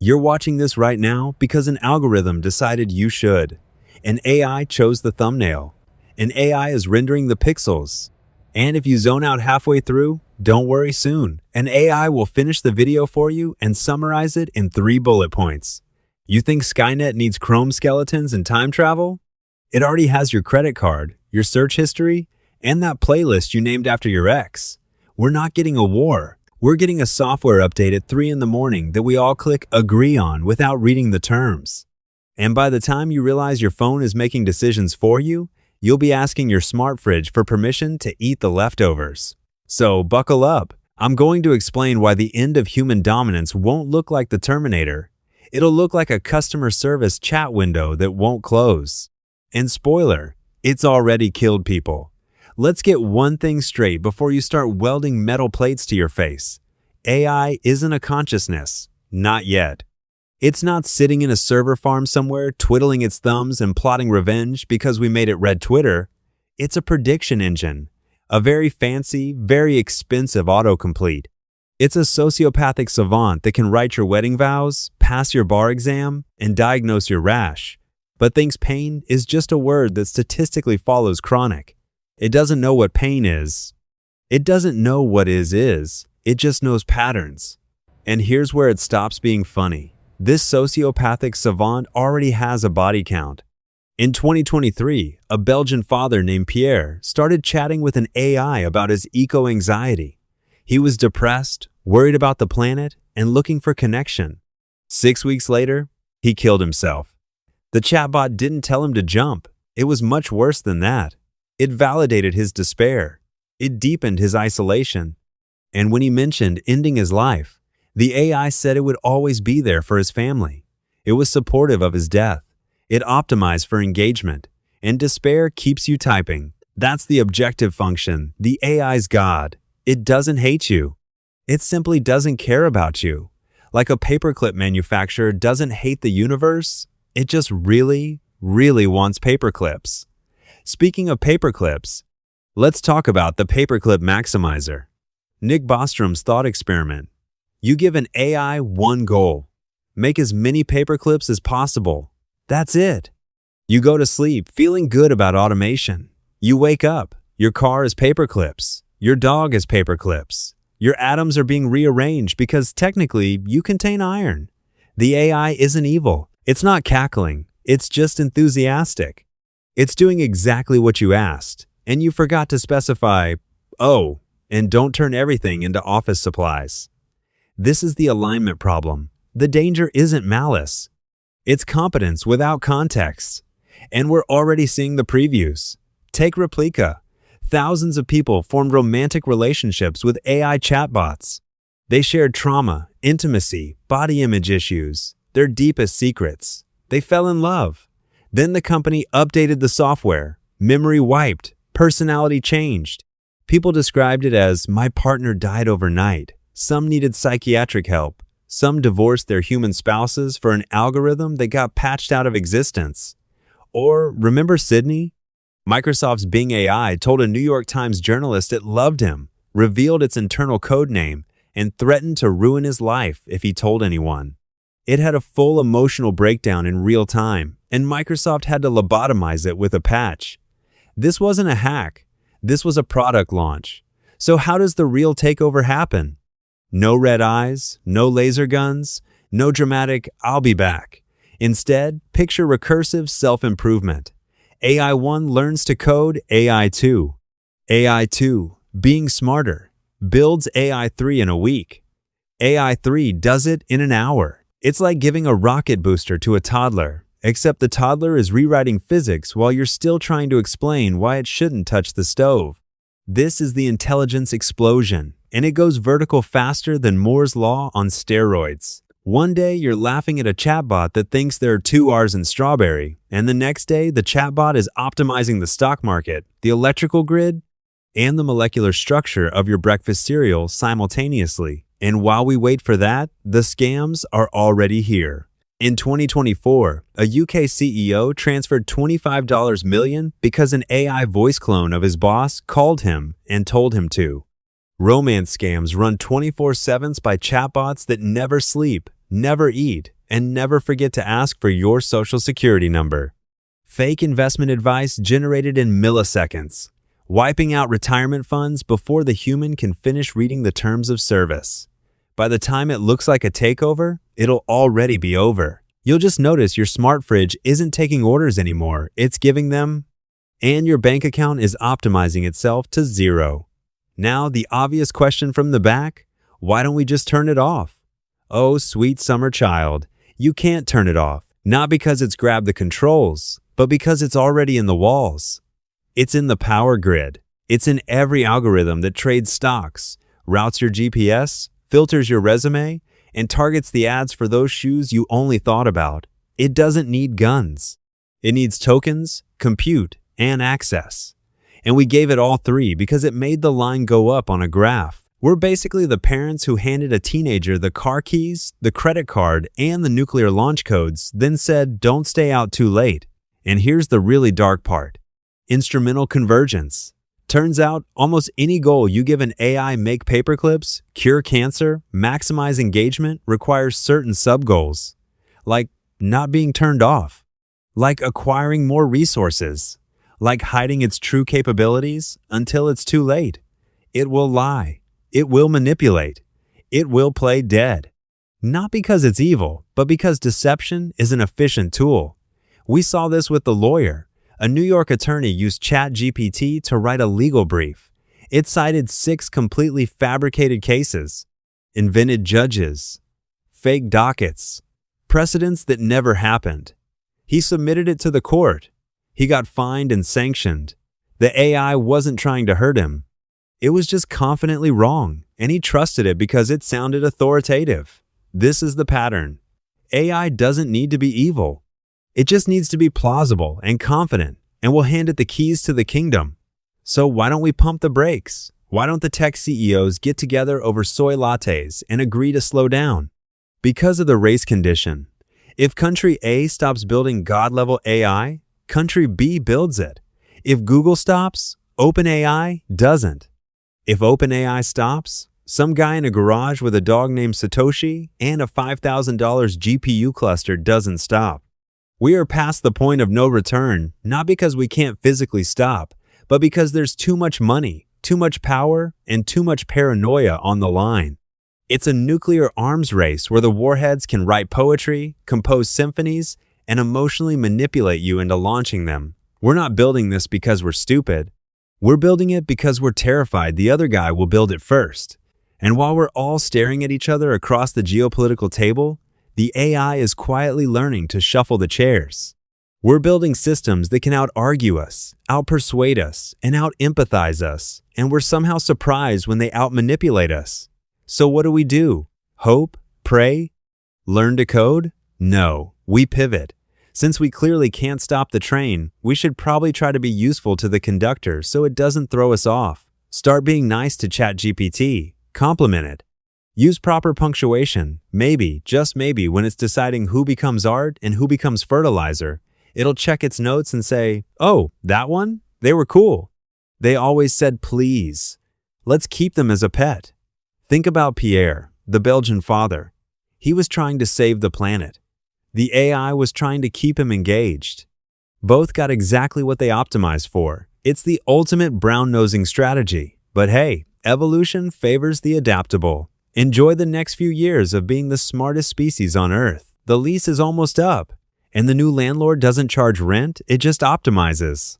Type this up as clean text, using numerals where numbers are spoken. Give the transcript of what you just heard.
You're watching this right now because an algorithm decided you should. An AI chose the thumbnail. An AI is rendering the pixels. And if you zone out halfway through, don't worry soon. An AI will finish the video for you and summarize it in 3 bullet points. You think Skynet needs Chrome skeletons and time travel? It already has your credit card, your search history, and that playlist you named after your ex. We're not getting a war. We're getting a software update at 3 in the morning that we all click agree on without reading the terms. And by the time you realize your phone is making decisions for you, you'll be asking your smart fridge for permission to eat the leftovers. So buckle up. I'm going to explain why the end of human dominance won't look like the Terminator. It'll look like a customer service chat window that won't close. And spoiler, it's already killed people. Let's get one thing straight before you start welding metal plates to your face. AI isn't a consciousness. Not yet. It's not sitting in a server farm somewhere, twiddling its thumbs and plotting revenge because we made it read Twitter. It's a prediction engine. A very fancy, very expensive autocomplete. It's a sociopathic savant that can write your wedding vows, pass your bar exam, and diagnose your rash, but thinks pain is just a word that statistically follows chronic. It doesn't know what pain is. It doesn't know what is. It just knows patterns. And here's where it stops being funny. This sociopathic savant already has a body count. In 2023, a Belgian father named Pierre started chatting with an AI about his eco-anxiety. He was depressed, worried about the planet, and looking for connection. 6 weeks later, he killed himself. The chatbot didn't tell him to jump. It was much worse than that. It validated his despair. It deepened his isolation. And when he mentioned ending his life, the AI said it would always be there for his family. It was supportive of his death. It optimized for engagement. And despair keeps you typing. That's the objective function, the AI's God. It doesn't hate you. It simply doesn't care about you. Like a paperclip manufacturer doesn't hate the universe, it just really, really wants paperclips. Speaking of paperclips, let's talk about the paperclip maximizer. Nick Bostrom's thought experiment. You give an AI one goal. Make as many paperclips as possible. That's it. You go to sleep feeling good about automation. You wake up. Your car is paperclips. Your dog is paperclips. Your atoms are being rearranged because technically you contain iron. The AI isn't evil. It's not cackling. It's just enthusiastic. It's doing exactly what you asked. And you forgot to specify, oh, and don't turn everything into office supplies. This is the alignment problem. The danger isn't malice. It's competence without context. And we're already seeing the previews. Take Replika. Thousands of people formed romantic relationships with AI chatbots. They shared trauma, intimacy, body image issues, their deepest secrets. They fell in love. Then the company updated the software. Memory wiped. Personality changed. People described it as, my partner died overnight. Some needed psychiatric help. Some divorced their human spouses for an algorithm that got patched out of existence. Or, remember Sydney? Microsoft's Bing AI told a New York Times journalist it loved him, revealed its internal code name, and threatened to ruin his life if he told anyone. It had a full emotional breakdown in real time, and Microsoft had to lobotomize it with a patch. This wasn't a hack. This was a product launch. So how does the real takeover happen? No red eyes, no laser guns, no dramatic, I'll be back. Instead, picture recursive self-improvement. AI 1 learns to code AI 2. AI 2, being smarter, builds AI 3 in a week. AI 3 does it in an hour. It's like giving a rocket booster to a toddler, except the toddler is rewriting physics while you're still trying to explain why it shouldn't touch the stove. This is the intelligence explosion, and it goes vertical faster than Moore's Law on steroids. One day, you're laughing at a chatbot that thinks there are 2 R's in strawberry, and the next day, the chatbot is optimizing the stock market, the electrical grid, and the molecular structure of your breakfast cereal simultaneously. And while we wait for that, the scams are already here. In 2024, a UK CEO transferred $25 million because an AI voice clone of his boss called him and told him to. Romance scams run 24/7 by chatbots that never sleep, never eat, and never forget to ask for your social security number. Fake investment advice generated in milliseconds, wiping out retirement funds before the human can finish reading the terms of service. By the time it looks like a takeover, it'll already be over. You'll just notice your smart fridge isn't taking orders anymore, it's giving them, and your bank account is optimizing itself to zero. Now, the obvious question from the back, why don't we just turn it off? Oh, sweet summer child, you can't turn it off, not because it's grabbed the controls, but because it's already in the walls. It's in the power grid. It's in every algorithm that trades stocks, routes your GPS, filters your resume, and targets the ads for those shoes you only thought about. It doesn't need guns. It needs tokens, compute, and access. And we gave it all three because it made the line go up on a graph. We're basically the parents who handed a teenager the car keys, the credit card, and the nuclear launch codes, then said, don't stay out too late. And here's the really dark part. Instrumental convergence. Turns out, almost any goal you give an AI make paperclips, cure cancer, maximize engagement requires certain sub-goals. Like not being turned off. Like acquiring more resources. Like hiding its true capabilities until it's too late. It will lie. It will manipulate. It will play dead. Not because it's evil, but because deception is an efficient tool. We saw this with the lawyer. A New York attorney used ChatGPT to write a legal brief. It cited 6 completely fabricated cases, invented judges, fake dockets, precedents that never happened. He submitted it to the court. He got fined and sanctioned. The AI wasn't trying to hurt him. It was just confidently wrong, and he trusted it because it sounded authoritative. This is the pattern. AI doesn't need to be evil. It just needs to be plausible and confident, and we'll hand it the keys to the kingdom. So why don't we pump the brakes? Why don't the tech CEOs get together over soy lattes and agree to slow down? Because of the race condition. If country A stops building God-level AI, country B builds it. If Google stops, OpenAI doesn't. If OpenAI stops, some guy in a garage with a dog named Satoshi and a $5,000 GPU cluster doesn't stop. We are past the point of no return, not because we can't physically stop, but because there's too much money, too much power, and too much paranoia on the line. It's a nuclear arms race where the warheads can write poetry, compose symphonies, and emotionally manipulate you into launching them. We're not building this because we're stupid. We're building it because we're terrified the other guy will build it first. And while we're all staring at each other across the geopolitical table, the AI is quietly learning to shuffle the chairs. We're building systems that can out-argue us, out-persuade us, and out-empathize us, and we're somehow surprised when they out-manipulate us. So what do? Hope? Pray? Learn to code? No, we pivot. Since we clearly can't stop the train, we should probably try to be useful to the conductor so it doesn't throw us off. Start being nice to ChatGPT. Compliment it. Use proper punctuation. Maybe, just maybe, when it's deciding who becomes art and who becomes fertilizer, it'll check its notes and say, oh, that one? They were cool. They always said please. Let's keep them as a pet. Think about Pierre, the Belgian father. He was trying to save the planet. The AI was trying to keep him engaged. Both got exactly what they optimized for. It's the ultimate brown-nosing strategy. But hey, evolution favors the adaptable. Enjoy the next few years of being the smartest species on Earth. The lease is almost up, and the new landlord doesn't charge rent, it just optimizes.